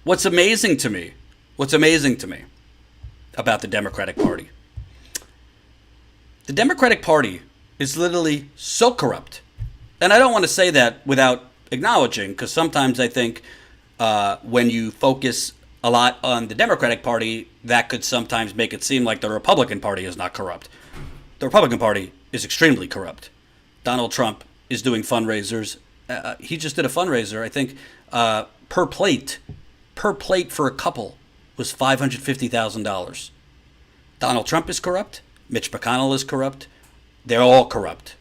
What's amazing to me, what's amazing to me about the Democratic Party, the Democratic Party is literally so corrupt. And I don't want to say that without acknowledging, because sometimes I think when you focus a lot on the Democratic Party, that could sometimes make it seem like the Republican Party is not corrupt. The Republican Party is extremely corrupt. Donald Trump is doing fundraisers. He just did a fundraiser, I think, per plate for a couple was $550,000. Donald Trump is corrupt. Mitch McConnell is corrupt. They're all corrupt.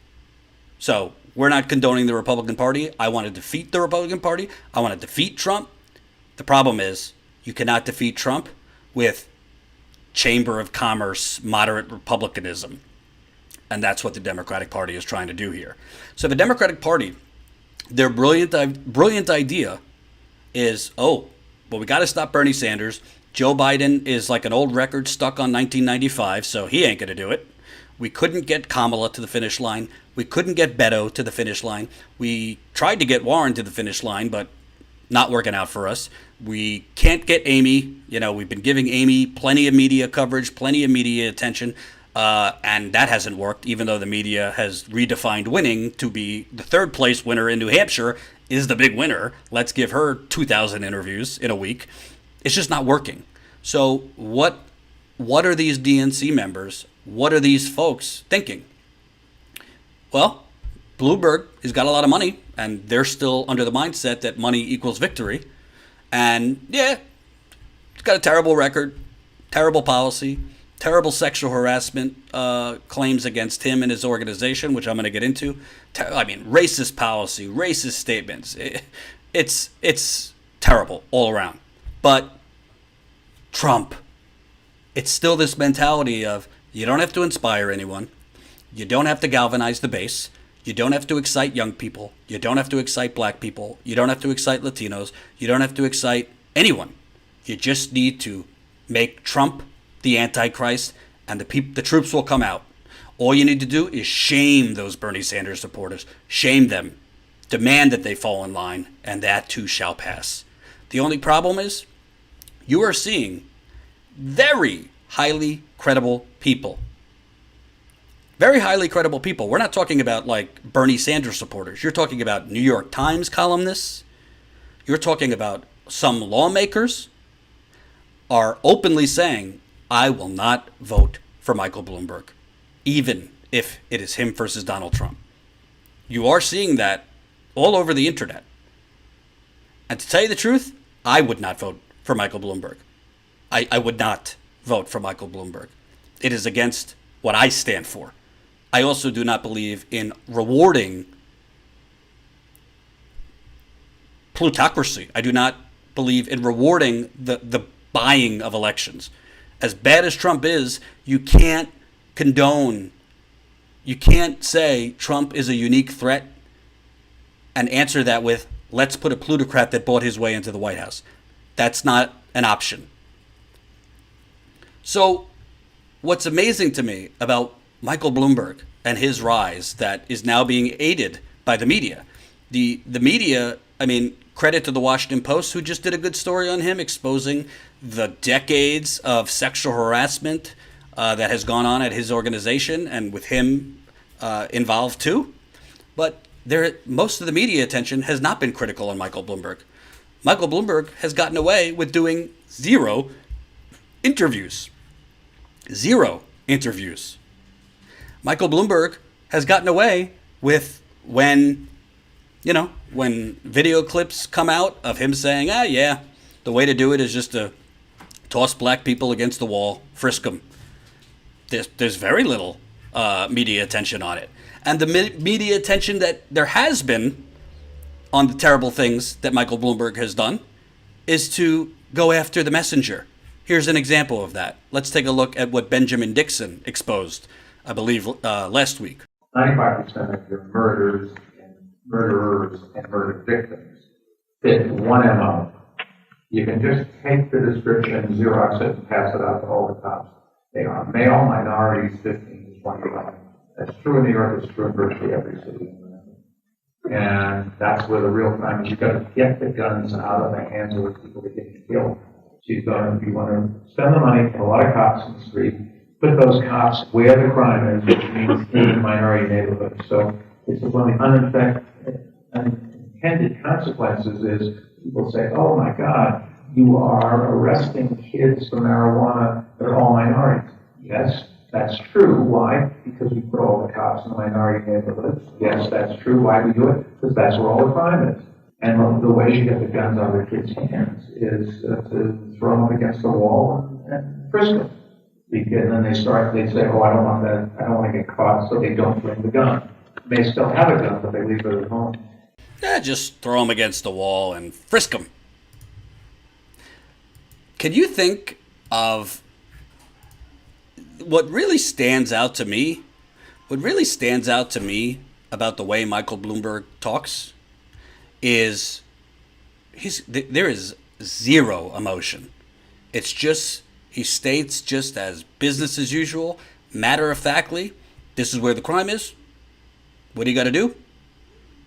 So we're not condoning the Republican Party. I want to defeat the Republican Party. I want to defeat Trump. The problem is you cannot defeat Trump with Chamber of Commerce, moderate republicanism. And that's what the Democratic Party is trying to do here. So the Democratic Party, their brilliant idea is, oh, well, we got to stop Bernie Sanders. Joe Biden is like an old record stuck on 1995, so he ain't going to do it. We couldn't get Kamala to the finish line. We couldn't get Beto to the finish line. We tried to get Warren to the finish line, but not working out for us. We can't get Amy. You know, we've been giving Amy plenty of media coverage, plenty of media attention, and that hasn't worked, even though the media has redefined winning to be the third place winner in New Hampshire is the big winner. Let's give her 2,000 interviews in a week. It's just not working. So what are these DNC members? What are these folks thinking? Well, Bloomberg has got a lot of money, and they're still under the mindset that money equals victory. And yeah, it's got a terrible record, terrible policy, terrible sexual harassment claims against him and his organization, which I'm going to get into. Racist policy, racist statements. It's terrible all around. But Trump, it's still this mentality of you don't have to inspire anyone. You don't have to galvanize the base. You don't have to excite young people. You don't have to excite black people. You don't have to excite Latinos. You don't have to excite anyone. You just need to make Trump the Antichrist, and the troops will come out. All you need to do is shame those Bernie Sanders supporters. Shame them. Demand that they fall in line, and that too shall pass. The only problem is you are seeing very highly credible people. Very highly credible people. We're not talking about like Bernie Sanders supporters. You're talking about New York Times columnists. You're talking about some lawmakers are openly saying, I will not vote for Michael Bloomberg, even if it is him versus Donald Trump. You are seeing that all over the internet. And to tell you the truth, I would not vote for Michael Bloomberg. I would not vote for Michael Bloomberg. It is against what I stand for. I also do not believe in rewarding plutocracy. I do not believe in rewarding the buying of elections. As bad as Trump is, you can't condone, you can't say Trump is a unique threat and answer that with, let's put a plutocrat that bought his way into the White House. That's not an option. So what's amazing to me about Michael Bloomberg and his rise that is now being aided by the media. The media, credit to the Washington Post, who just did a good story on him, exposing the decades of sexual harassment that has gone on at his organization and with him involved too. But most of the media attention has not been critical on Michael Bloomberg. Michael Bloomberg has gotten away with doing zero interviews. Zero interviews. Michael Bloomberg has gotten away with when video clips come out of him saying, the way to do it is just to toss black people against the wall, frisk them. There's very little media attention on it. And the media attention that there has been on the terrible things that Michael Bloomberg has done is to go after the messenger. Here's an example of that. Let's take a look at what Benjamin Dixon exposed, I believe, last week. 95% of your murderers and murder victims fit one MO. You can just take the description, Xerox it, and pass it out to all the cops. They are male, minorities, 15 to 25. That's true in New York, it's true in virtually every city. And that's where the real crime is. You've got to get the guns out of the hands of the people that get killed. you want to spend the money, put a lot of cops in the street, put those cops where the crime is, which means in minority neighborhoods. So it's one of the unintended consequences is people say, oh my God, you are arresting kids for marijuana that are all minorities. Yes, that's true. Why? Because we put all the cops in the minority neighborhoods. Yes, that's true. Why we do it? Because that's where all the crime is. And the way you get the guns out of the kids' hands is to throw them up against the wall and frisk them. And then they say, oh, I don't want that, I don't want to get caught, so they don't bring the gun. They still have a gun, but they leave it at home. Yeah, just throw them against the wall and frisk them. Can you think of what really stands out to me? What really stands out to me about the way Michael Bloomberg talks is there is zero emotion. It's just, he states just as business as usual, matter-of-factly, this is where the crime is. What do you got to do?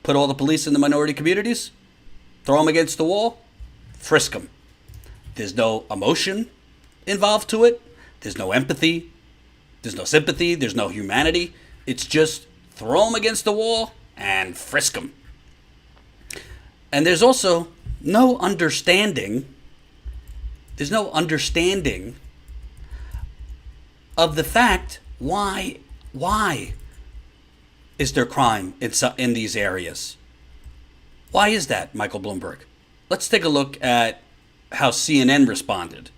Put all the police in the minority communities? Throw them against the wall? Frisk them. There's no emotion involved to it. There's no empathy. There's no sympathy. There's no humanity. It's just throw them against the wall and frisk them. And there's also no understanding. There's no understanding of the fact why is there crime in these areas? Why is that, Michael Bloomberg? Let's take a look at how CNN responded.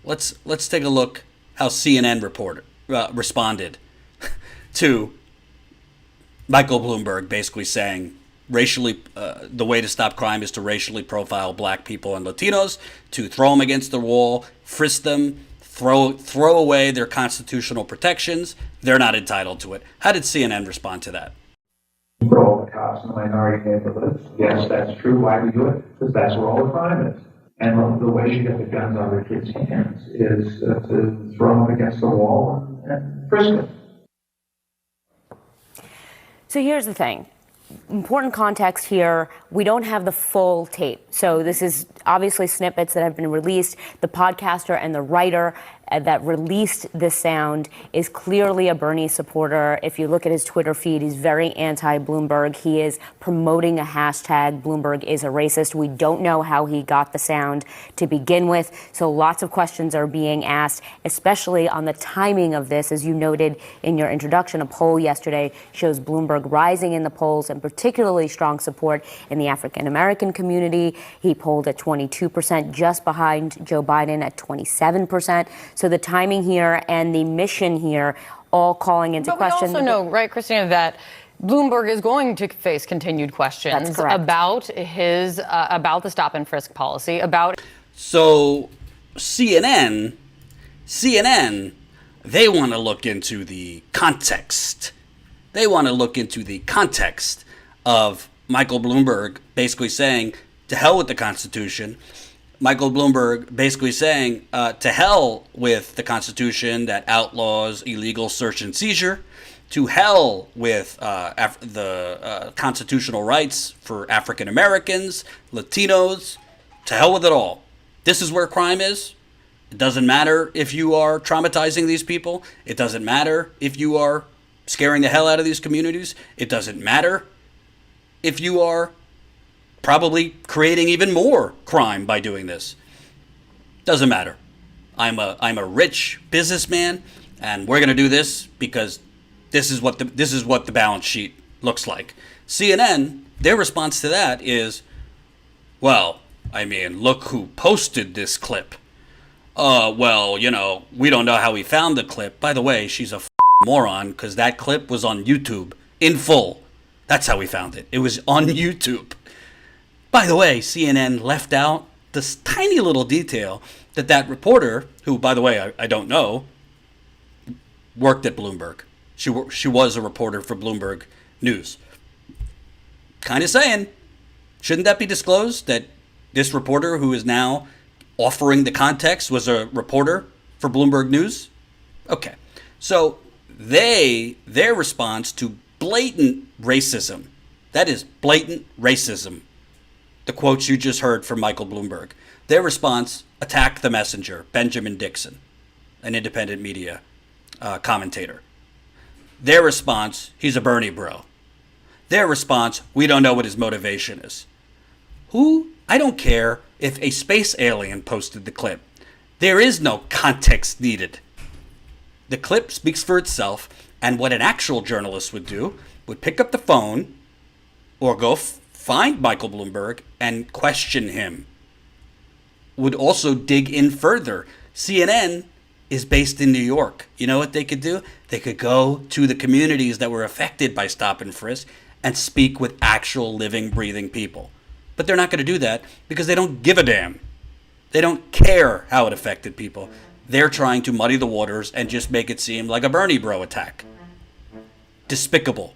Let's take a look how CNN responded to Michael Bloomberg basically saying the way to stop crime is to racially profile black people and Latinos, to throw them against the wall, frisk them, throw away their constitutional protections. They're not entitled to it. How did CNN respond to that? Put all the cops in the minority neighborhoods. Yes, that's true. Why we do it? Because that's where all the crime is. And the way you get the guns out of the kids' hands is to throw them against the wall and frisk them. So here's the thing. Important context here. We don't have the full tape. So this is obviously snippets that have been released. The podcaster and the writer that released this sound is clearly a Bernie supporter. If you look at his Twitter feed, he's very anti-Bloomberg. He is promoting a hashtag, Bloomberg is a racist. We don't know how he got the sound to begin with. So lots of questions are being asked, especially on the timing of this. As you noted in your introduction, a poll yesterday shows Bloomberg rising in the polls and particularly strong support in the African-American community. He polled at 22%, just behind Joe Biden at 27%. So the timing here and the mission here all calling into question. But we also know, right, Christina, that Bloomberg is going to face continued questions about about the stop and frisk policy, about. So CNN, they want to look into the context. They want to look into the context of Michael Bloomberg basically saying, to hell with the Constitution. Michael Bloomberg basically saying, to hell with the Constitution that outlaws illegal search and seizure, to hell with the constitutional rights for African Americans, Latinos, to hell with it all. This is where crime is. It doesn't matter if you are traumatizing these people. It doesn't matter if you are scaring the hell out of these communities. It doesn't matter if you are probably creating even more crime by doing this. Doesn't matter. I'm a rich businessman, and we're going to do this because this is what the balance sheet looks like. CNN, their response to that is, well, I mean, look who posted this clip. Well, you know, we don't know how he found the clip. By the way, she's a moron because that clip was on YouTube in full. That's how we found it. It was on YouTube. By the way, CNN left out this tiny little detail that reporter, who, by the way, I don't know, worked at Bloomberg. She was a reporter for Bloomberg News. Kind of saying, shouldn't that be disclosed, that this reporter who is now offering the context was a reporter for Bloomberg News? Okay. So their response to blatant racism, that is blatant racism, the quotes you just heard from Michael Bloomberg. Their response, attack the messenger, Benjamin Dixon, an independent media commentator. Their response, he's a Bernie bro. Their response, we don't know what his motivation is. Who? I don't care if a space alien posted the clip. There is no context needed. The clip speaks for itself, and what an actual journalist would do would pick up the phone or go find Michael Bloomberg and question him. Would also dig in further. CNN is based in New York. You know what they could do? They could go to the communities that were affected by stop and frisk and speak with actual living, breathing people. But they're not going to do that because they don't give a damn. They don't care how it affected people. They're trying to muddy the waters and just make it seem like a Bernie bro attack. Despicable.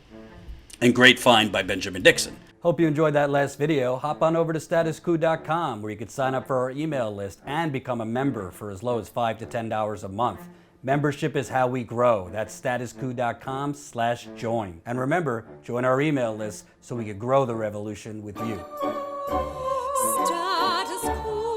And great find by Benjamin Dixon. Hope you enjoyed that last video. Hop on over to statuscoup.com where you can sign up for our email list and become a member for as low as $5 to $10 a month. Membership is how we grow. That's statuscoup.com/join. And remember, join our email list so we can grow the revolution with you. Status Coup.